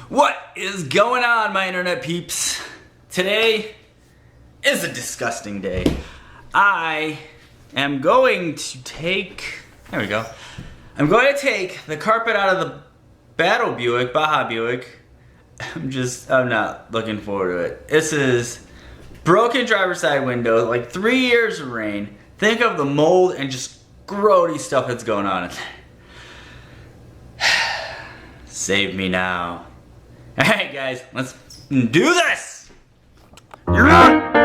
What is going on, my internet peeps? Today is a disgusting day. I am going to take, there we go. I'm going to take the carpet out of the Baja Buick. I'm not looking forward to it. This is broken driver's side window, like 3 years of rain. Think of the mold and just grody stuff that's going on in there. Save me now. Alright guys, let's do this! You're on!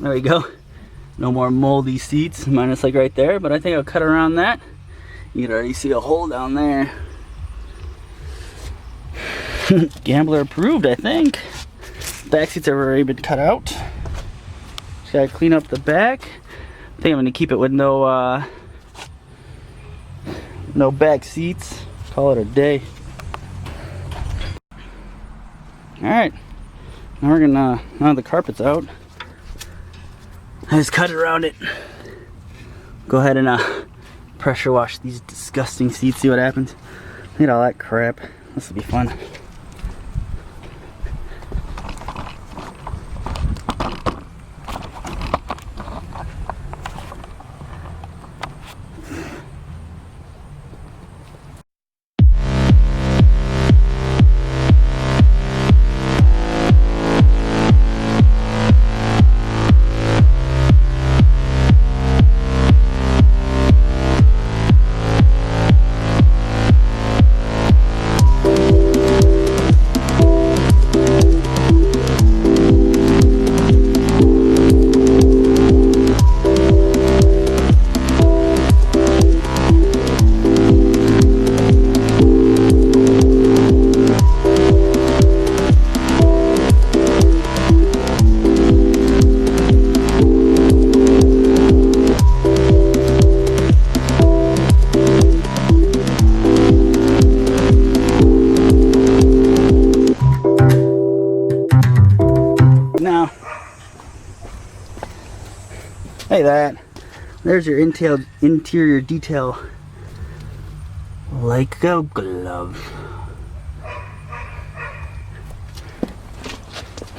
There we go. No more moldy seats, minus like right there, but I think I'll cut around that. You can already see a hole down there. Gambler approved, I think. Back seats have already been cut out. Just gotta clean up the back. I think I'm gonna keep it with no back seats. Call it a day. Alright. Now we're gonna, now the carpet's out, I just cut around it. Go ahead and pressure wash these disgusting seats, see what happens. Look at all that crap. This will be fun. Now, hey there's your interior detail like a glove.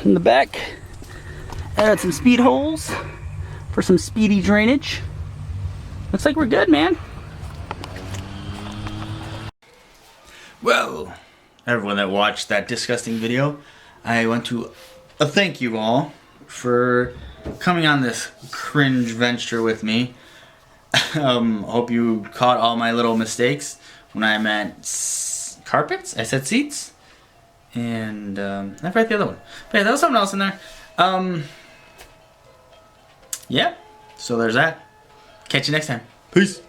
In the back, add some speed holes for some speedy drainage. Looks like we're good, man. Well, everyone that watched that disgusting video, I want to thank you all for coming on this cringe venture with me. Hope you caught all my little mistakes when I meant carpets. I said seats, and I forgot the other one. But yeah, there was something else in there. Yeah, so there's that. Catch you next time. Peace.